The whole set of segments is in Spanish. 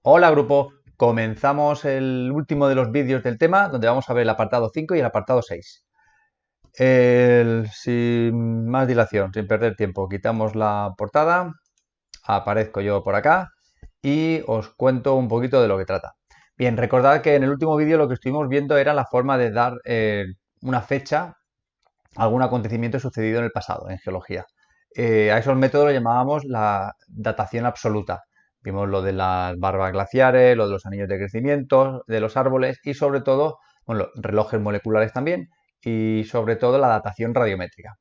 Hola grupo, comenzamos el último de los vídeos del tema donde vamos a ver el apartado 5 y el apartado 6. Sin más dilación, sin perder tiempo, quitamos la portada, aparezco yo por acá y os cuento un poquito de lo que trata. Bien, recordad que en el último vídeo lo que estuvimos viendo era la forma de dar una fecha a algún acontecimiento sucedido en el pasado, en geología. A esos métodos lo llamábamos la datación absoluta. Vimos lo de las barbas glaciares, lo de los anillos de crecimiento de los árboles y sobre todo, bueno, relojes moleculares también y sobre todo la datación radiométrica.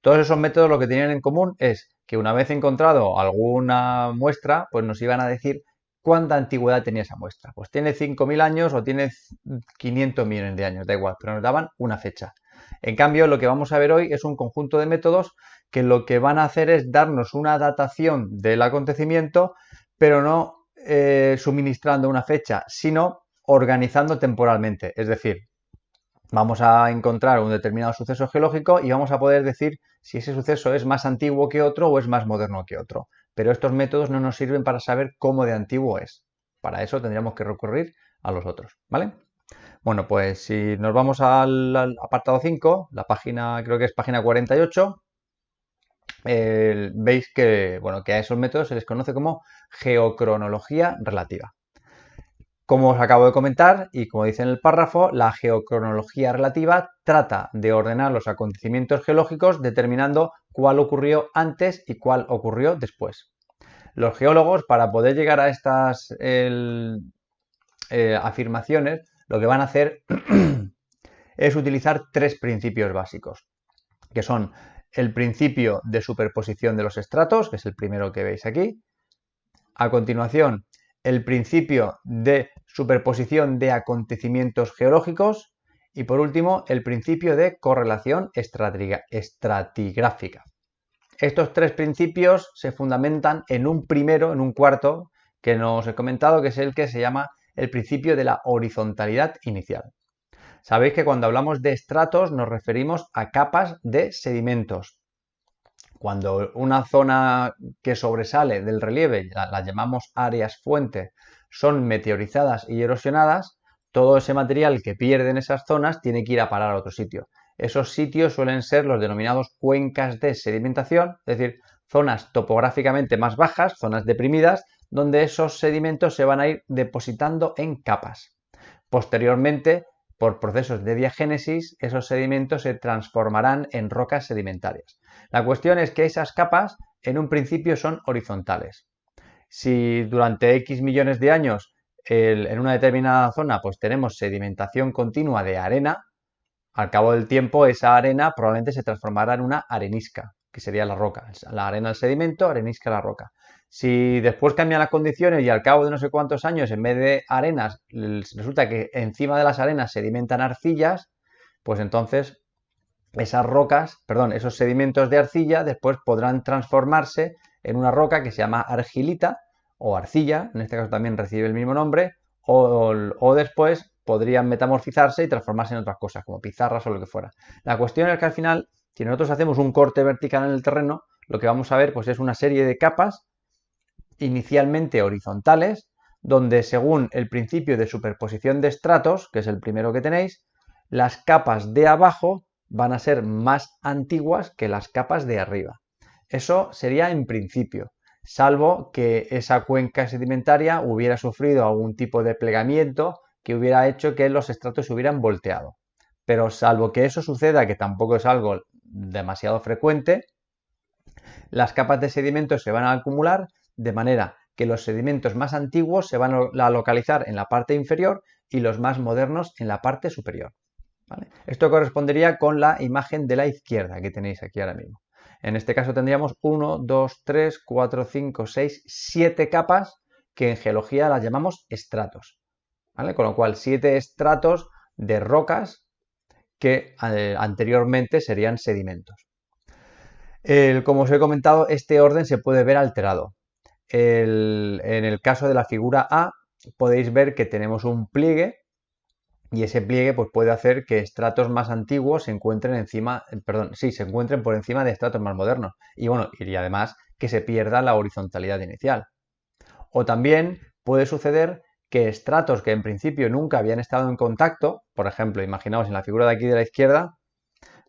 Todos esos métodos lo que tenían en común es que una vez encontrado alguna muestra, pues nos iban a decir cuánta antigüedad tenía esa muestra. Pues tiene 5.000 años o tiene 500 millones de años, da igual, pero nos daban una fecha. En cambio, lo que vamos a ver hoy es un conjunto de métodos que lo que van a hacer es darnos una datación del acontecimiento, pero no suministrando una fecha, sino organizando temporalmente. Es decir, vamos a encontrar un determinado suceso geológico y vamos a poder decir si ese suceso es más antiguo que otro o es más moderno que otro. Pero estos métodos no nos sirven para saber cómo de antiguo es. Para eso tendríamos que recurrir a los otros, ¿vale? Bueno, pues si nos vamos al apartado 5, la página, creo que es página 48, veis que, bueno, que a esos métodos se les conoce como geocronología relativa. Como os acabo de comentar y como dice en el párrafo, la geocronología relativa trata de ordenar los acontecimientos geológicos determinando cuál ocurrió antes y cuál ocurrió después. Los geólogos, para poder llegar a estas afirmaciones, lo que van a hacer es utilizar tres principios básicos, que son el principio de superposición de los estratos, que es el primero que veis aquí. A continuación, el principio de superposición de acontecimientos geológicos. Y por último, el principio de correlación estratigráfica. Estos tres principios se fundamentan en un primero, en un cuarto, que no os he comentado, que es el que se llama el principio de la horizontalidad inicial. Sabéis que cuando hablamos de estratos nos referimos a capas de sedimentos. Cuando una zona que sobresale del relieve, la llamamos áreas fuente, son meteorizadas y erosionadas, todo ese material que pierde en esas zonas tiene que ir a parar a otro sitio. Esos sitios suelen ser los denominados cuencas de sedimentación, es decir, zonas topográficamente más bajas, zonas deprimidas, donde esos sedimentos se van a ir depositando en capas. Posteriormente, por procesos de diagénesis, esos sedimentos se transformarán en rocas sedimentarias. La cuestión es que esas capas en un principio son horizontales. Si durante X millones de años en una determinada zona pues tenemos sedimentación continua de arena, al cabo del tiempo esa arena probablemente se transformará en una arenisca, que sería la roca. La arena el sedimento, arenisca la roca. Si después cambian las condiciones y al cabo de no sé cuántos años, en vez de arenas, resulta que encima de las arenas sedimentan arcillas, pues entonces esas rocas, perdón, esos sedimentos de arcilla después podrán transformarse en una roca que se llama argilita o arcilla, en este caso también recibe el mismo nombre, o después podrían metamorfizarse y transformarse en otras cosas, como pizarras o lo que fuera. La cuestión es que al final, si nosotros hacemos un corte vertical en el terreno, lo que vamos a ver pues, es una serie de capas inicialmente horizontales, donde según el principio de superposición de estratos, que es el primero que tenéis, las capas de abajo van a ser más antiguas que las capas de arriba. Eso sería en principio, salvo que esa cuenca sedimentaria hubiera sufrido algún tipo de plegamiento que hubiera hecho que los estratos se hubieran volteado. Pero salvo que eso suceda, que tampoco es algo demasiado frecuente, las capas de sedimentos se van a acumular de manera que los sedimentos más antiguos se van a localizar en la parte inferior y los más modernos en la parte superior. ¿Vale? Esto correspondería con la imagen de la izquierda que tenéis aquí ahora mismo. En este caso tendríamos 1, 2, 3, 4, 5, 6, 7 capas que en geología las llamamos estratos. ¿Vale? Con lo cual 7 estratos de rocas que anteriormente serían sedimentos. Como os he comentado, este orden se puede ver alterado. En el caso de la figura A podéis ver que tenemos un pliegue y ese pliegue pues, puede hacer que estratos más antiguos se encuentren encima, perdón, sí, se encuentren por encima de estratos más modernos. Y bueno, y además que se pierda la horizontalidad inicial. O también puede suceder que estratos que en principio nunca habían estado en contacto, por ejemplo, imaginaos en la figura de aquí de la izquierda,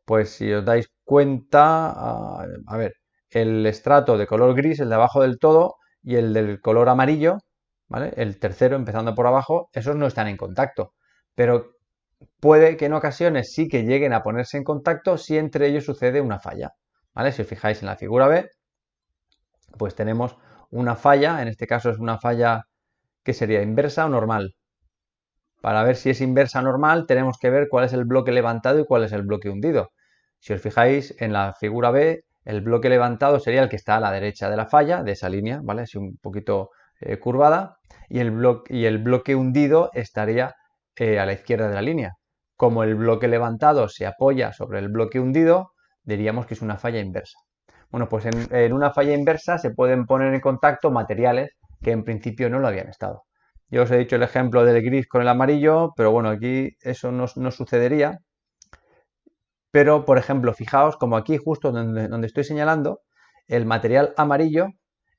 pues si os dais cuenta, a ver, el estrato de color gris, el de abajo del todo, y el del color amarillo, ¿vale? El tercero, empezando por abajo, esos no están en contacto. Pero puede que en ocasiones sí que lleguen a ponerse en contacto si entre ellos sucede una falla, ¿vale? Si os fijáis en la figura B, pues tenemos una falla, en este caso es una falla que sería inversa o normal. Para ver si es inversa o normal, tenemos que ver cuál es el bloque levantado y cuál es el bloque hundido. Si os fijáis en la figura B, el bloque levantado sería el que está a la derecha de la falla, de esa línea, ¿vale? Así un poquito curvada, y el bloque hundido estaría a la izquierda de la línea. Como el bloque levantado se apoya sobre el bloque hundido, diríamos que es una falla inversa. Bueno, pues en una falla inversa se pueden poner en contacto materiales que en principio no lo habían estado. Yo os he dicho el ejemplo del gris con el amarillo, pero bueno, aquí eso no sucedería. Pero, por ejemplo, fijaos como aquí justo donde estoy señalando, el material amarillo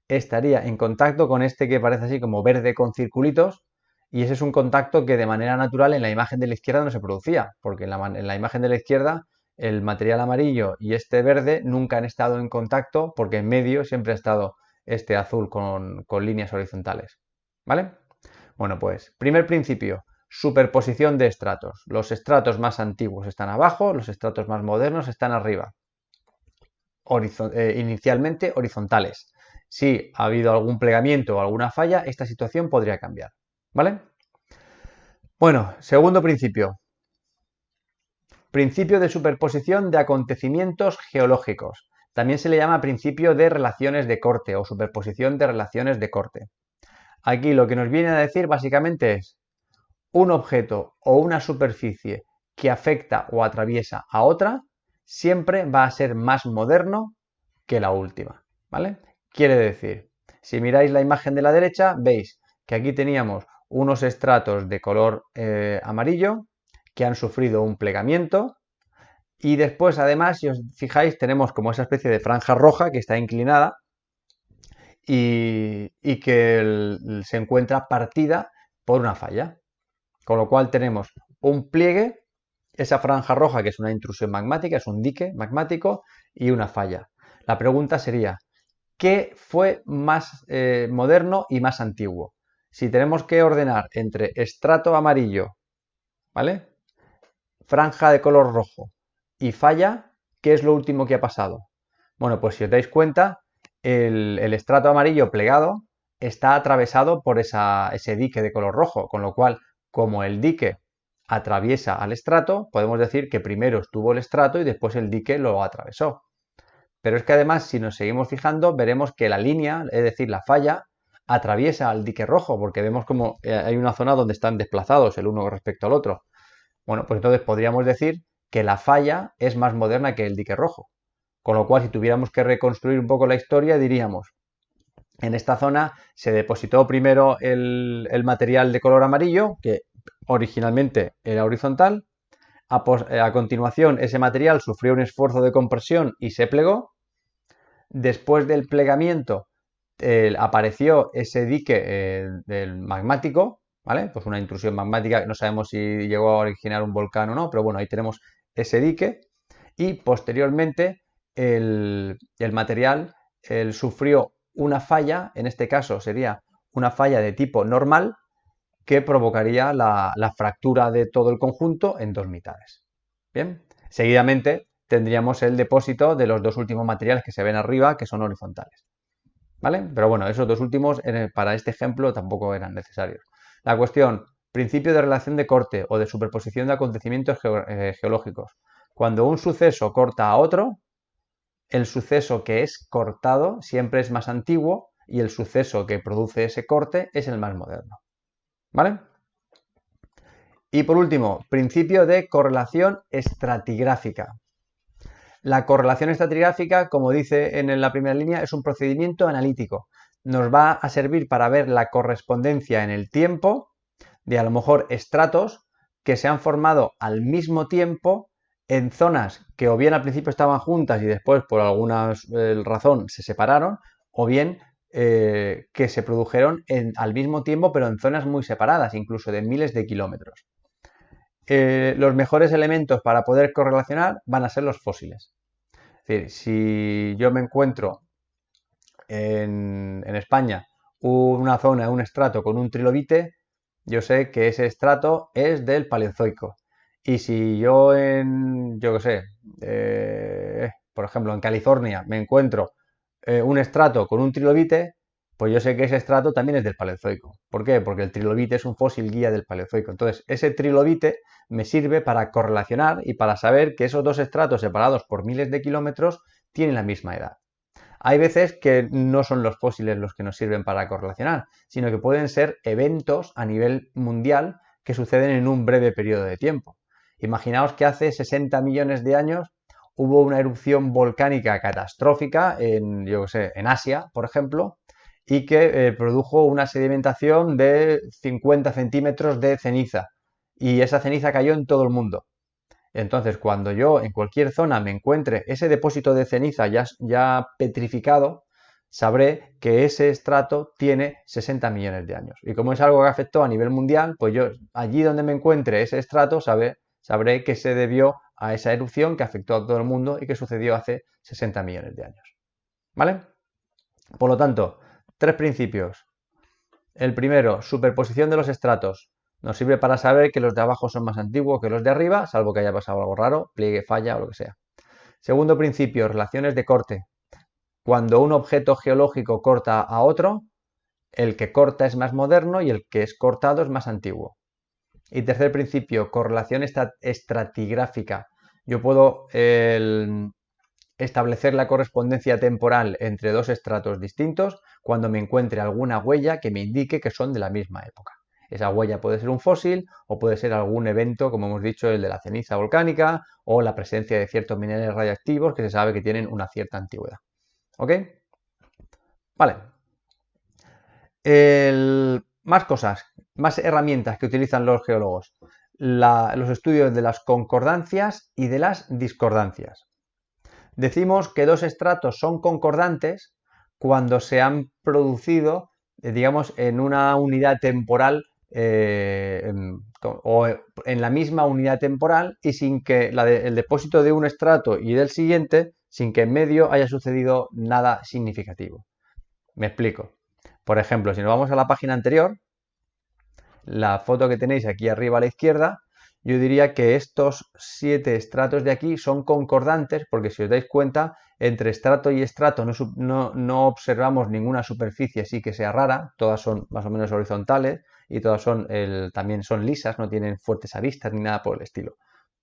estaría en contacto con este que parece así como verde con circulitos, y ese es un contacto que de manera natural en la imagen de la izquierda no se producía, porque en la imagen de la izquierda el material amarillo y este verde nunca han estado en contacto, porque en medio siempre ha estado este azul con líneas horizontales. ¿Vale? Bueno, pues primer principio, superposición de estratos. Los estratos más antiguos están abajo, los estratos más modernos están arriba. Inicialmente horizontales. Si ha habido algún plegamiento o alguna falla, esta situación podría cambiar. ¿Vale? Bueno, segundo principio. Principio de superposición de acontecimientos geológicos. También se le llama principio de relaciones de corte o superposición de relaciones de corte. Aquí lo que nos viene a decir básicamente es un objeto o una superficie que afecta o atraviesa a otra siempre va a ser más moderno que la última, ¿vale? Quiere decir, si miráis la imagen de la derecha, veis que aquí teníamos unos estratos de color amarillo que han sufrido un plegamiento y después, además, si os fijáis, tenemos como esa especie de franja roja que está inclinada y que se encuentra partida por una falla. Con lo cual tenemos un pliegue, esa franja roja que es una intrusión magmática, es un dique magmático y una falla. La pregunta sería, ¿qué fue más moderno y más antiguo? Si tenemos que ordenar entre estrato amarillo, ¿vale? Franja de color rojo y falla, ¿qué es lo último que ha pasado? Bueno, pues si os dais cuenta, el estrato amarillo plegado está atravesado por ese dique de color rojo, con lo cual, como el dique atraviesa al estrato, podemos decir que primero estuvo el estrato y después el dique lo atravesó. Pero es que además, si nos seguimos fijando, veremos que la línea, es decir, la falla, atraviesa al dique rojo, porque vemos como hay una zona donde están desplazados el uno respecto al otro. Bueno, pues entonces podríamos decir que la falla es más moderna que el dique rojo. Con lo cual, si tuviéramos que reconstruir un poco la historia, diríamos, en esta zona se depositó primero el material de color amarillo, que originalmente era horizontal. A continuación, ese material sufrió un esfuerzo de compresión y se plegó. Después del plegamiento, apareció ese dique del magmático, ¿vale? Pues una intrusión magmática, no sabemos si llegó a originar un volcán o no, pero bueno, ahí tenemos ese dique. Y posteriormente el material sufrió una falla, en este caso sería una falla de tipo normal, que provocaría la fractura de todo el conjunto en dos mitades. Bien, seguidamente tendríamos el depósito de los dos últimos materiales que se ven arriba, que son horizontales. ¿Vale? Pero bueno, esos dos últimos para este ejemplo tampoco eran necesarios. La cuestión, principio de relación de corte o de superposición de acontecimientos geológicos. Cuando un suceso corta a otro, el suceso que es cortado siempre es más antiguo y el suceso que produce ese corte es el más moderno. ¿Vale? Y por último, principio de correlación estratigráfica. La correlación estratigráfica, como dice en la primera línea, es un procedimiento analítico. Nos va a servir para ver la correspondencia en el tiempo de a lo mejor estratos que se han formado al mismo tiempo en zonas que o bien al principio estaban juntas y después por alguna razón se separaron, o bien que se produjeron al mismo tiempo, pero en zonas muy separadas, incluso de miles de kilómetros. Los mejores elementos para poder correlacionar van a ser los fósiles. Es decir, si yo me encuentro en España una zona, un estrato con un trilobite, yo sé que ese estrato es del Paleozoico. Y si yo yo qué sé, por ejemplo, en California me encuentro un estrato con un trilobite, pues yo sé que ese estrato también es del Paleozoico. ¿Por qué? Porque el trilobite es un fósil guía del Paleozoico. Entonces, ese trilobite me sirve para correlacionar y para saber que esos dos estratos separados por miles de kilómetros tienen la misma edad. Hay veces que no son los fósiles los que nos sirven para correlacionar, sino que pueden ser eventos a nivel mundial que suceden en un breve periodo de tiempo. Imaginaos que hace 60 millones de años hubo una erupción volcánica catastrófica yo sé, en Asia, por ejemplo, y que produjo una sedimentación de 50 centímetros de ceniza. Y esa ceniza cayó en todo el mundo. Entonces, cuando yo en cualquier zona me encuentre ese depósito de ceniza ya petrificado, sabré que ese estrato tiene 60 millones de años. Y como es algo que afectó a nivel mundial, pues yo allí donde me encuentre ese estrato sabré que se debió a esa erupción que afectó a todo el mundo y que sucedió hace 60 millones de años. ¿Vale? Por lo tanto, tres principios. El primero, superposición de los estratos. Nos sirve para saber que los de abajo son más antiguos que los de arriba, salvo que haya pasado algo raro, pliegue, falla o lo que sea. Segundo principio, relaciones de corte. Cuando un objeto geológico corta a otro, el que corta es más moderno y el que es cortado es más antiguo. Y tercer principio, correlación estratigráfica. Yo puedo establecer la correspondencia temporal entre dos estratos distintos cuando me encuentre alguna huella que me indique que son de la misma época. Esa huella puede ser un fósil o puede ser algún evento, como hemos dicho, el de la ceniza volcánica o la presencia de ciertos minerales radiactivos que se sabe que tienen una cierta antigüedad. ¿Ok? Vale. Más cosas, más herramientas que utilizan los geólogos. Los estudios de las concordancias y de las discordancias. Decimos que dos estratos son concordantes cuando se han producido, digamos, en una unidad temporal o en la misma unidad temporal y sin que el depósito de un estrato y del siguiente, sin que en medio haya sucedido nada significativo. Me explico. Por ejemplo, si nos vamos a la página anterior, la foto que tenéis aquí arriba a la izquierda, yo diría que estos 7 estratos de aquí son concordantes porque si os dais cuenta, entre estrato y estrato no observamos ninguna superficie así que sea rara, todas son más o menos horizontales y todas también son lisas, no tienen fuertes aristas ni nada por el estilo.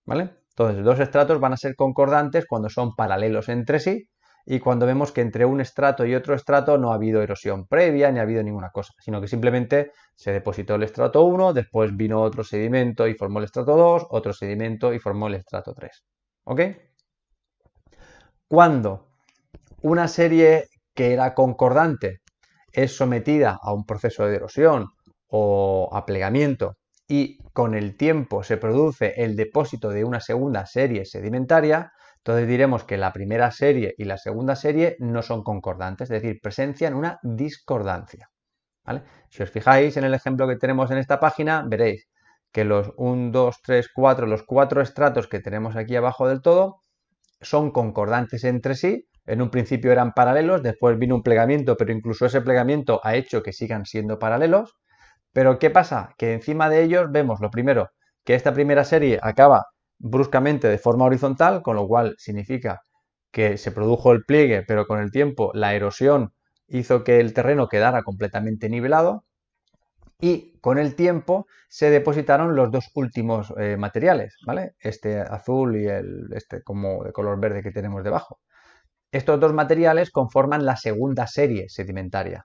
¿Vale? Entonces, dos estratos van a ser concordantes cuando son paralelos entre sí y cuando vemos que entre un estrato y otro estrato no ha habido erosión previa ni ha habido ninguna cosa, sino que simplemente se depositó el estrato 1, después vino otro sedimento y formó el estrato 2, otro sedimento y formó el estrato 3. ¿Ok? Cuando una serie que era concordante es sometida a un proceso de erosión o a plegamiento y con el tiempo se produce el depósito de una segunda serie sedimentaria, entonces diremos que la primera serie y la segunda serie no son concordantes, es decir, presencian una discordancia. ¿Vale? Si os fijáis en el ejemplo que tenemos en esta página, veréis que los 1, 2, 3, 4, los 4 estratos que tenemos aquí abajo del todo son concordantes entre sí. En un principio eran paralelos, después vino un plegamiento, pero incluso ese plegamiento ha hecho que sigan siendo paralelos. Pero ¿qué pasa? Que encima de ellos vemos lo primero, que esta primera serie acaba bruscamente de forma horizontal, con lo cual significa que se produjo el pliegue, pero con el tiempo la erosión hizo que el terreno quedara completamente nivelado y con el tiempo se depositaron los dos últimos materiales, ¿vale? Este azul y este como de color verde que tenemos debajo. Estos dos materiales conforman la segunda serie sedimentaria.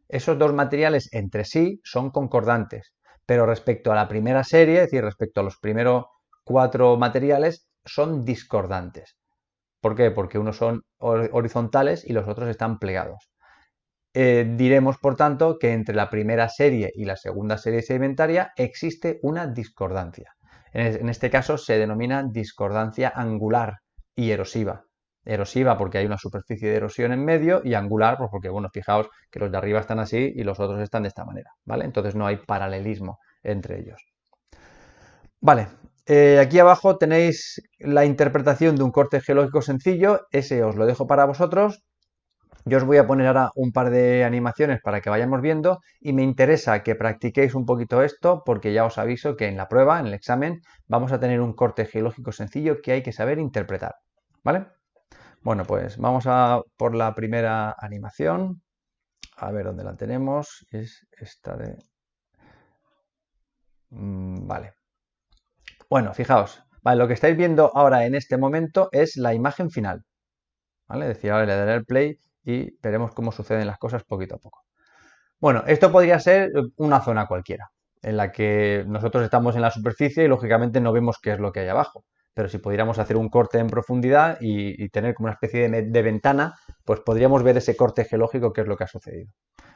Esos dos materiales entre sí son concordantes, pero respecto a la primera serie, es decir, respecto a los primeros 4 materiales, son discordantes. ¿Por qué? Porque unos son horizontales y los otros están plegados. Diremos, por tanto, que entre la primera serie y la segunda serie sedimentaria existe una discordancia. En este caso se denomina discordancia angular y erosiva. erosiva porque hay una superficie de erosión en medio y angular pues porque, bueno, fijaos que los de arriba están así y los otros están de esta manera, ¿vale? Entonces no hay paralelismo entre ellos. Vale, aquí abajo tenéis la interpretación de un corte geológico sencillo, ese os lo dejo para vosotros. Yo os voy a poner ahora un par de animaciones para que vayamos viendo y me interesa que practiquéis un poquito esto porque ya os aviso que en la prueba, en el examen, vamos a tener un corte geológico sencillo que hay que saber interpretar, ¿vale? Bueno, pues vamos a por la primera animación. A ver dónde la tenemos. Es esta de... Vale. Bueno, fijaos. Vale, lo que estáis viendo ahora en este momento es la imagen final. ¿Vale? Es decir, ahora le daré el play y veremos cómo suceden las cosas poquito a poco. Bueno, esto podría ser una zona cualquiera, en la que nosotros estamos en la superficie y lógicamente no vemos qué es lo que hay abajo. Pero si pudiéramos hacer un corte en profundidad y tener como una especie de ventana, pues podríamos ver ese corte geológico, qué es lo que ha sucedido.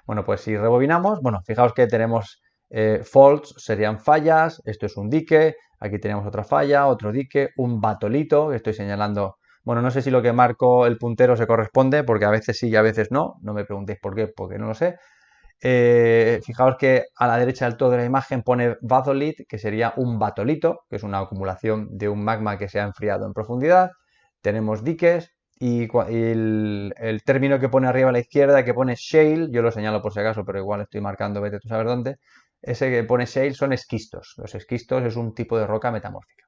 Bueno, pues si rebobinamos, bueno, fijaos que tenemos faults, serían fallas, esto es un dique, aquí tenemos otra falla, otro dique, un batolito, que estoy señalando. Bueno, no sé si lo que marco el puntero se corresponde, porque a veces sí y a veces no, no me preguntéis por qué, porque no lo sé. Fijaos que a la derecha del todo de la imagen pone batholith, que sería un batolito, que es una acumulación de un magma que se ha enfriado en profundidad. Tenemos diques y el término que pone arriba a la izquierda, que pone shale, yo lo señalo por si acaso, pero igual estoy marcando, vete tú a saber dónde. Ese que pone shale son esquistos. Los esquistos es un tipo de roca metamórfica.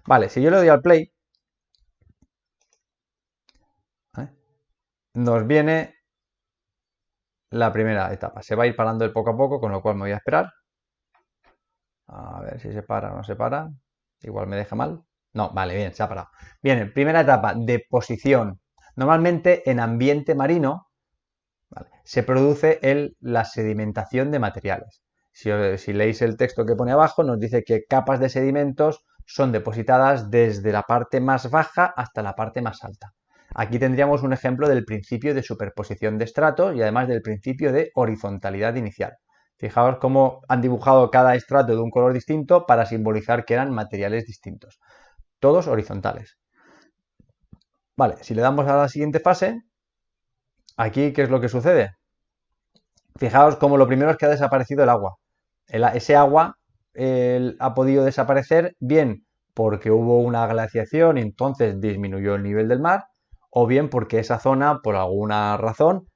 Vale, si yo le doy al play, ¿eh? Nos viene la primera etapa. Se va a ir parando poco a poco, con lo cual me voy a esperar. A ver si se para o no se para. Igual me deja mal. No, vale, bien, se ha parado. Bien, primera etapa, deposición. Normalmente en ambiente marino, ¿vale?, se produce la sedimentación de materiales. Si leéis el texto que pone abajo, nos dice que capas de sedimentos son depositadas desde la parte más baja hasta la parte más alta. Aquí tendríamos un ejemplo del principio de superposición de estratos y además del principio de horizontalidad inicial. Fijaos cómo han dibujado cada estrato de un color distinto para simbolizar que eran materiales distintos. Todos horizontales. Vale, si le damos a la siguiente fase, aquí, ¿qué es lo que sucede? Fijaos como lo primero es que ha desaparecido el agua. Ese agua ha podido desaparecer bien porque hubo una glaciación y entonces disminuyó el nivel del mar, o bien porque esa zona, por alguna razón,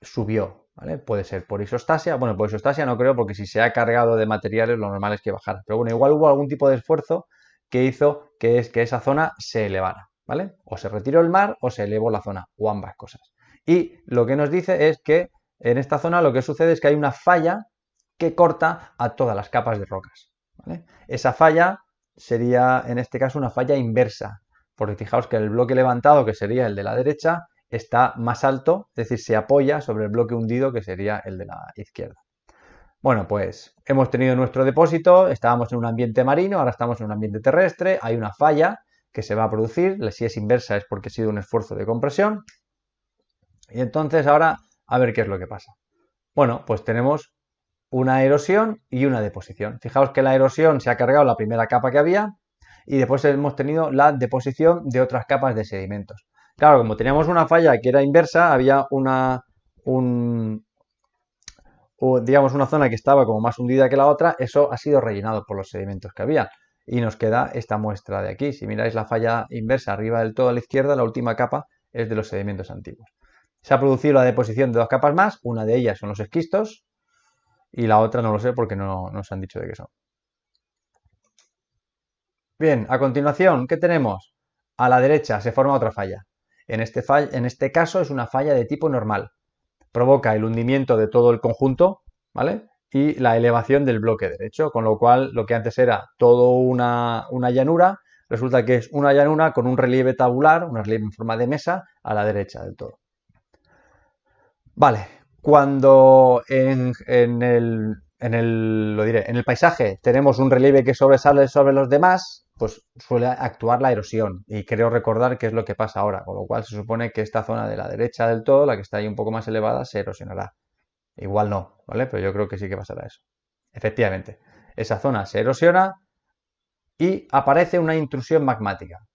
subió, ¿vale? Puede ser por isostasia. Bueno, por isostasia no creo, porque si se ha cargado de materiales, lo normal es que bajara. Pero bueno, igual hubo algún tipo de esfuerzo que hizo que esa zona se elevara, ¿vale? O se retiró el mar o se elevó la zona, o ambas cosas. Y lo que nos dice es que en esta zona lo que sucede es que hay una falla que corta a todas las capas de rocas, ¿vale? Esa falla sería, en este caso, una falla inversa, porque fijaos que el bloque levantado, que sería el de la derecha, está más alto, es decir, se apoya sobre el bloque hundido, que sería el de la izquierda. Bueno, pues hemos tenido nuestro depósito, estábamos en un ambiente marino, ahora estamos en un ambiente terrestre, hay una falla que se va a producir, si es inversa es porque ha sido un esfuerzo de compresión, y entonces ahora a ver qué es lo que pasa. Bueno, pues tenemos una erosión y una deposición. Fijaos que la erosión se ha cargado la primera capa que había y después hemos tenido la deposición de otras capas de sedimentos. Claro, como teníamos una falla que era inversa, había digamos, una zona que estaba como más hundida que la otra, eso ha sido rellenado por los sedimentos que había. Y nos queda esta muestra de aquí. Si miráis la falla inversa arriba del todo a la izquierda, la última capa es de los sedimentos antiguos. Se ha producido la deposición de dos capas más, una de ellas son los esquistos y la otra no lo sé porque no nos han dicho de qué son. Bien, a continuación, ¿qué tenemos? A la derecha se forma otra falla. En este caso es una falla de tipo normal. Provoca el hundimiento de todo el conjunto, ¿vale? Y la elevación del bloque derecho, con lo cual lo que antes era todo una llanura, resulta que es una llanura con un relieve tabular, un relieve en forma de mesa, a la derecha del todo. Vale, cuando lo diré, en el paisaje tenemos un relieve que sobresale sobre los demás, pues suele actuar la erosión. Y creo recordar que es lo que pasa ahora, con lo cual se supone que esta zona de la derecha del todo, la que está ahí un poco más elevada, se erosionará. Igual no, ¿vale? Pero yo creo que sí que pasará eso. Efectivamente, esa zona se erosiona y aparece una intrusión magmática.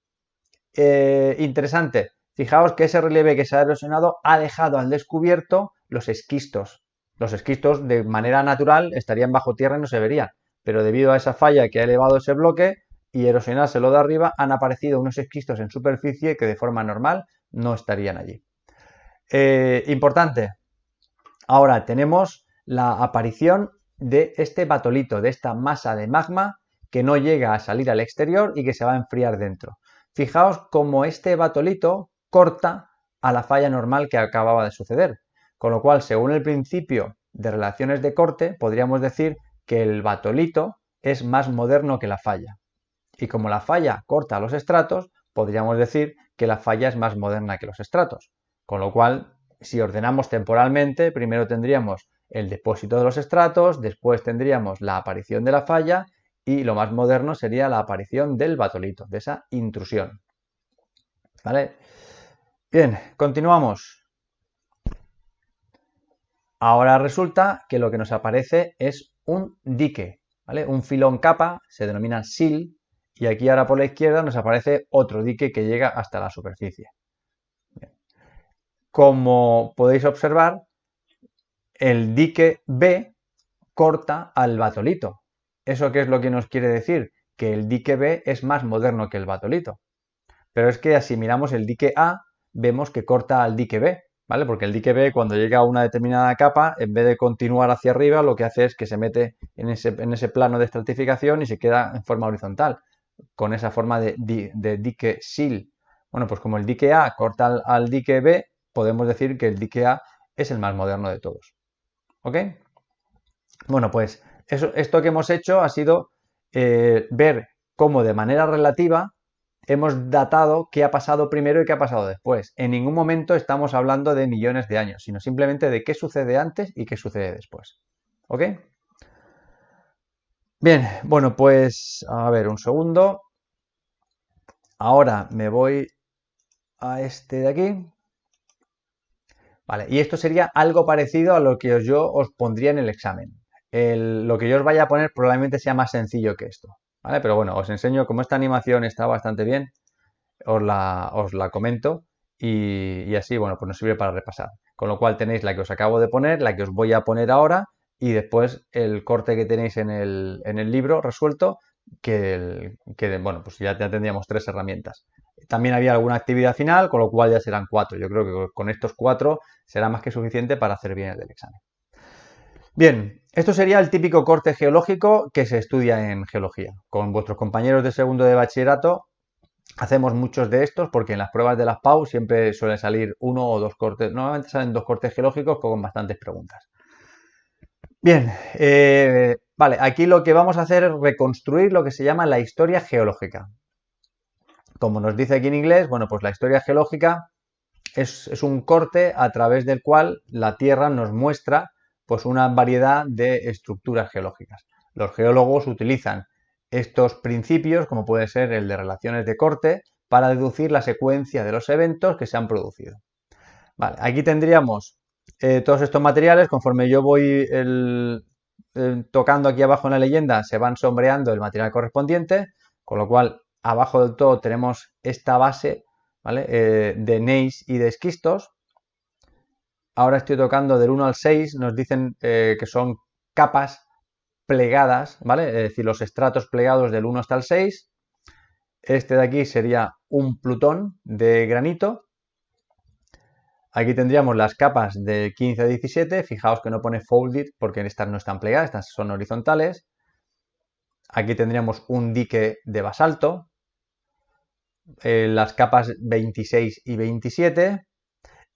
Interesante. Fijaos que ese relieve que se ha erosionado ha dejado al descubierto los esquistos. Los esquistos de manera natural estarían bajo tierra y no se verían, pero debido a esa falla que ha elevado ese bloque y erosionárselo de arriba, han aparecido unos esquistos en superficie que de forma normal no estarían allí. Importante, ahora tenemos la aparición de este batolito, de esta masa de magma que no llega a salir al exterior y que se va a enfriar dentro. Fijaos cómo este batolito corta a la falla normal que acababa de suceder. Con lo cual, según el principio de relaciones de corte, podríamos decir que el batolito es más moderno que la falla. Y como la falla corta los estratos, podríamos decir que la falla es más moderna que los estratos. Con lo cual, si ordenamos temporalmente, primero tendríamos el depósito de los estratos, después tendríamos la aparición de la falla y lo más moderno sería la aparición del batolito, de esa intrusión. ¿Vale? Bien, continuamos. Ahora resulta que lo que nos aparece es un dique, ¿vale? Un filón capa, se denomina sill, y aquí ahora por la izquierda nos aparece otro dique que llega hasta la superficie. Bien. Como podéis observar, el dique B corta al batolito. ¿Eso qué es lo que nos quiere decir? Que el dique B es más moderno que el batolito. Pero es que si miramos el dique A, vemos que corta al dique B, ¿vale? Porque el dique B, cuando llega a una determinada capa, en vez de continuar hacia arriba, lo que hace es que se mete en ese plano de estratificación y se queda en forma horizontal, con esa forma de dique sill. Bueno, pues como el dique A corta al dique B, podemos decir que el dique A es el más moderno de todos. ¿Ok? Bueno, pues esto que hemos hecho ha sido ver cómo de manera relativa hemos datado qué ha pasado primero y qué ha pasado después. En ningún momento estamos hablando de millones de años, sino simplemente de qué sucede antes y qué sucede después. ¿Ok? Bien, bueno, pues a ver, un segundo. Ahora me voy a este de aquí. Vale, y esto sería algo parecido a lo que yo os pondría en el examen. Lo que yo os vaya a poner probablemente sea más sencillo que esto. ¿Vale? Pero bueno, os enseño cómo esta animación está bastante bien. Os la comento y así, bueno, pues nos sirve para repasar. Con lo cual tenéis la que os acabo de poner, la que os voy a poner ahora y después el corte que tenéis en el libro resuelto, bueno, pues ya tendríamos 3 herramientas. También había alguna actividad final, con lo cual ya serán 4. Yo creo que con estos 4 será más que suficiente para hacer bien el del examen. Bien, esto sería el típico corte geológico que se estudia en geología. Con vuestros compañeros de segundo de bachillerato hacemos muchos de estos porque en las pruebas de las PAU siempre suele salir 1 o 2 cortes. Normalmente salen 2 cortes geológicos con bastantes preguntas. Bien, vale, aquí lo que vamos a hacer es reconstruir lo que se llama la historia geológica. Como nos dice aquí en inglés, bueno, pues la historia geológica es un corte a través del cual la Tierra nos muestra pues una variedad de estructuras geológicas. Los geólogos utilizan estos principios, como puede ser el de relaciones de corte, para deducir la secuencia de los eventos que se han producido. Vale, aquí tendríamos todos estos materiales, conforme yo voy tocando aquí abajo en la leyenda, se van sombreando el material correspondiente, con lo cual abajo del todo tenemos esta base, ¿vale? De gneiss y de esquistos. Ahora estoy tocando del 1 al 6, nos dicen que son capas plegadas, ¿vale? Es decir, los estratos plegados del 1 hasta el 6. Este de aquí sería un plutón de granito. Aquí tendríamos las capas de 15 a 17. Fijaos que no pone folded porque estas no están plegadas, estas son horizontales. Aquí tendríamos un dique de basalto. Las capas 26 y 27.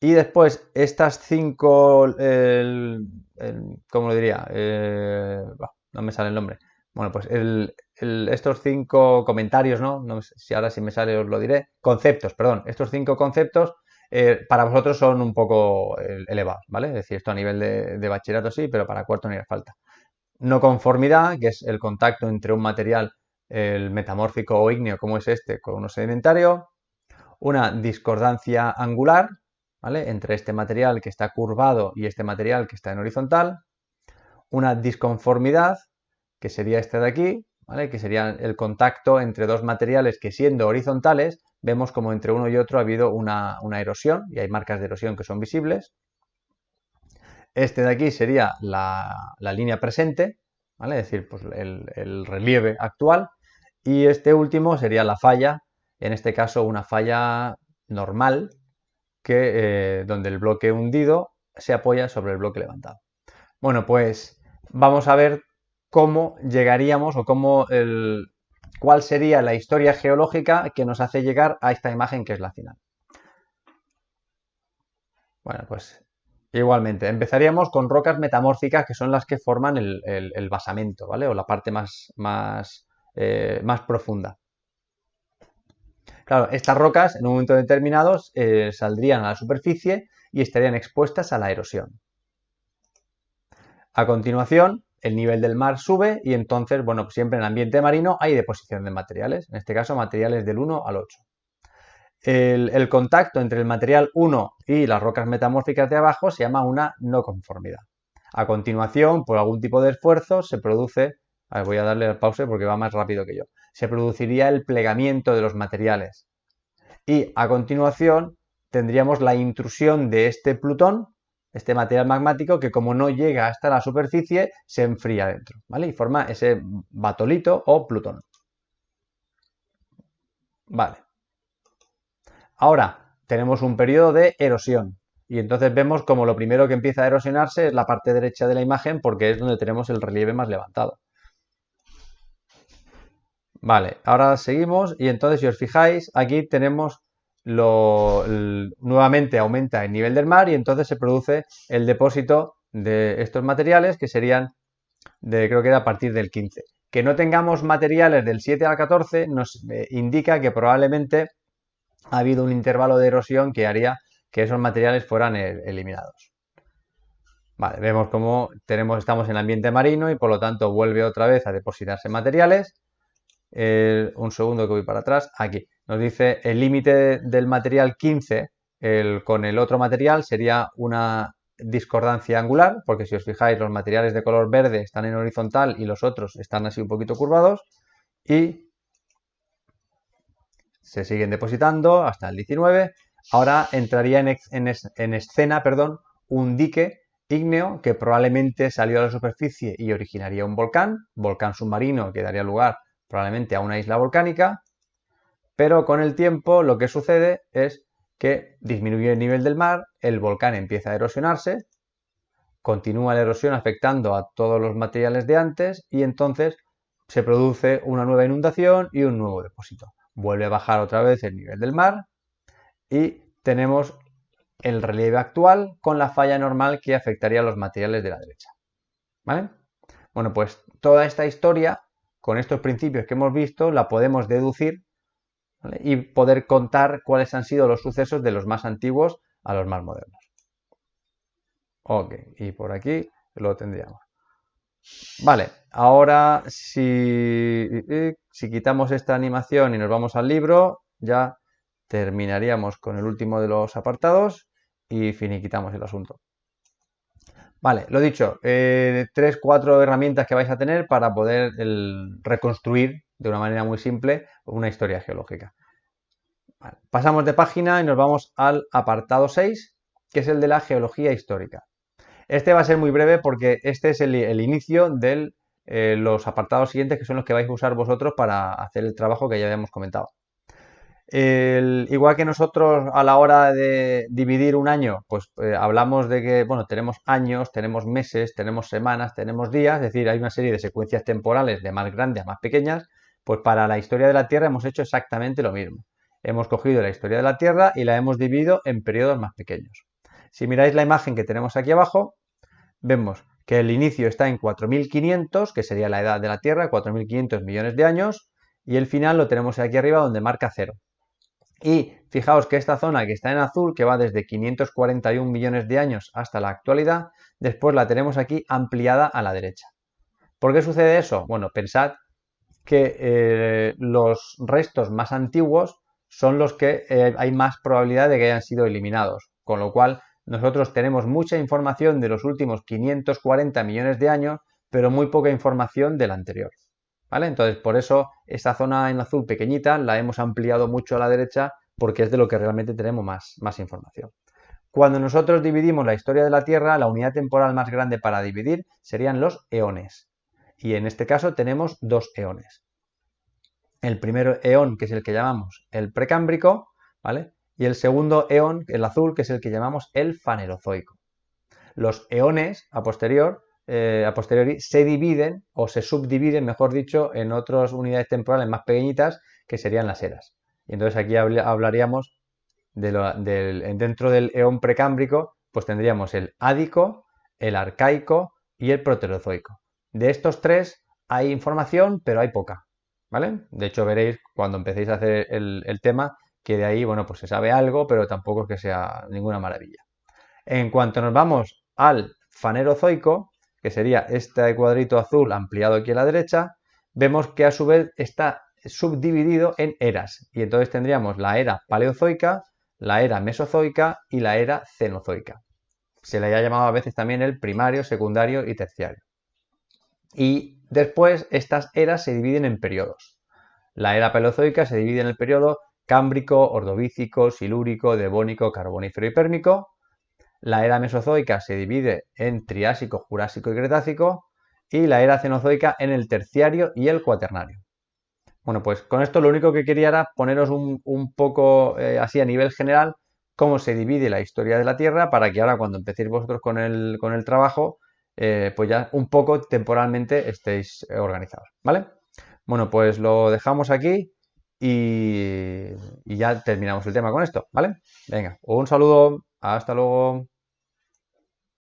Y después estas 5, ¿cómo lo diría? No me sale el nombre. Bueno, pues estos 5 comentarios, ¿no? No sé si ahora si me sale os lo diré. Conceptos, perdón. Estos 5 conceptos para vosotros son un poco elevados, ¿vale? Es decir, esto a nivel de bachillerato sí, pero para cuarto ni falta. No conformidad, que es el contacto entre un material, el metamórfico o ígneo, como es este, con uno sedimentario. Una discordancia angular, ¿vale? Entre este material que está curvado y este material que está en horizontal. Una disconformidad, que sería este de aquí, ¿vale? Que sería el contacto entre dos materiales que siendo horizontales vemos como entre uno y otro ha habido una erosión y hay marcas de erosión que son visibles. Este de aquí sería la línea presente, ¿vale? Es decir, pues el relieve actual. Y este último sería la falla, en este caso una falla normal, donde el bloque hundido se apoya sobre el bloque levantado. Bueno, pues vamos a ver cómo llegaríamos o cuál sería la historia geológica que nos hace llegar a esta imagen que es la final. Bueno, pues igualmente, empezaríamos con rocas metamórficas que son las que forman el basamento, ¿vale? O la parte más profunda. Claro, estas rocas en un momento determinado saldrían a la superficie y estarían expuestas a la erosión. A continuación, el nivel del mar sube y entonces, bueno, siempre en el ambiente marino hay deposición de materiales, en este caso materiales del 1 al 8. El contacto entre el material 1 y las rocas metamórficas de abajo se llama una no conformidad. A continuación, por algún tipo de esfuerzo, se produce, voy a darle al pause porque va más rápido que yo, se produciría el plegamiento de los materiales. Y a continuación tendríamos la intrusión de este plutón, este material magmático, que como no llega hasta la superficie, se enfría dentro, ¿vale? Y forma ese batolito o plutón. Vale. Ahora tenemos un periodo de erosión. Y entonces vemos como lo primero que empieza a erosionarse es la parte derecha de la imagen porque es donde tenemos el relieve más levantado. Vale, ahora seguimos y entonces si os fijáis aquí tenemos nuevamente aumenta el nivel del mar y entonces se produce el depósito de estos materiales que serían creo que era a partir del 15. Que no tengamos materiales del 7 al 14 nos indica que probablemente ha habido un intervalo de erosión que haría que esos materiales fueran eliminados. Vale, vemos cómo estamos en el ambiente marino y por lo tanto vuelve otra vez a depositarse materiales. Un segundo que voy para atrás. Aquí nos dice el límite del material 15 con el otro material sería una discordancia angular, porque si os fijáis los materiales de color verde están en horizontal y los otros están así un poquito curvados y se siguen depositando hasta el 19. Ahora entraría en escena, un dique ígneo que probablemente salió a la superficie y originaría un volcán submarino que daría lugar probablemente a una isla volcánica, pero con el tiempo lo que sucede es que disminuye el nivel del mar, el volcán empieza a erosionarse, continúa la erosión afectando a todos los materiales de antes y entonces se produce una nueva inundación y un nuevo depósito. Vuelve a bajar otra vez el nivel del mar y tenemos el relieve actual con la falla normal que afectaría a los materiales de la derecha. ¿Vale? Bueno, pues toda esta historia, con estos principios que hemos visto, la podemos deducir, ¿vale? Y poder contar cuáles han sido los sucesos de los más antiguos a los más modernos. Ok, y por aquí lo tendríamos. Vale, ahora si quitamos esta animación y nos vamos al libro, ya terminaríamos con el último de los apartados y finiquitamos el asunto. Vale, lo dicho, 3, 4 herramientas que vais a tener para poder reconstruir de una manera muy simple una historia geológica. Vale, pasamos de página y nos vamos al apartado 6, que es el de la geología histórica. Este va a ser muy breve porque este es el inicio de los apartados siguientes que son los que vais a usar vosotros para hacer el trabajo que ya habíamos comentado. Igual que nosotros a la hora de dividir un año, pues hablamos de que, bueno, tenemos años, tenemos meses, tenemos semanas, tenemos días, es decir, hay una serie de secuencias temporales de más grandes a más pequeñas, pues para la historia de la Tierra hemos hecho exactamente lo mismo. Hemos cogido la historia de la Tierra y la hemos dividido en periodos más pequeños. Si miráis la imagen que tenemos aquí abajo, vemos que el inicio está en 4.500, que sería la edad de la Tierra, 4.500 millones de años, y el final lo tenemos aquí arriba donde marca 0. Y fijaos que esta zona que está en azul, que va desde 541 millones de años hasta la actualidad, después la tenemos aquí ampliada a la derecha. ¿Por qué sucede eso? Bueno, pensad que los restos más antiguos son los que hay más probabilidad de que hayan sido eliminados, con lo cual nosotros tenemos mucha información de los últimos 540 millones de años, pero muy poca información del anterior. ¿vale? Entonces, por eso esta zona en azul pequeñita la hemos ampliado mucho a la derecha porque es de lo que realmente tenemos más información. Cuando nosotros dividimos la historia de la Tierra, la unidad temporal más grande para dividir serían los eones. Y en este caso tenemos 2 eones. El primer eón, que es el que llamamos el precámbrico, ¿vale? Y el segundo eón, el azul, que es el que llamamos el fanerozoico. Los eones a posteriori se dividen o se subdividen, mejor dicho, en otras unidades temporales más pequeñitas que serían las eras. Y entonces aquí hablaríamos dentro del eón precámbrico, pues tendríamos el ádico, el arcaico y el proterozoico. De estos tres hay información, pero hay poca, ¿vale? De hecho, veréis cuando empecéis a hacer el tema que de ahí, bueno, pues se sabe algo, pero tampoco es que sea ninguna maravilla. En cuanto nos vamos al fanerozoico, que sería este cuadrito azul ampliado aquí a la derecha, vemos que a su vez está subdividido en eras. Y entonces tendríamos la era paleozoica, la era mesozoica y la era cenozoica. Se le ha llamado a veces también el primario, secundario y terciario. Y después estas eras se dividen en periodos. La era paleozoica se divide en el periodo cámbrico, ordovícico, silúrico, devónico, carbonífero y pérmico. La era mesozoica se divide en triásico, jurásico y cretácico. Y la era cenozoica en el terciario y el cuaternario. Bueno, pues con esto lo único que quería era poneros un poco así a nivel general cómo se divide la historia de la Tierra para que ahora cuando empecéis vosotros con el trabajo, pues ya un poco temporalmente estéis organizados, ¿vale? Bueno, pues lo dejamos aquí y ya terminamos el tema con esto, ¿vale? Venga, un saludo, hasta luego.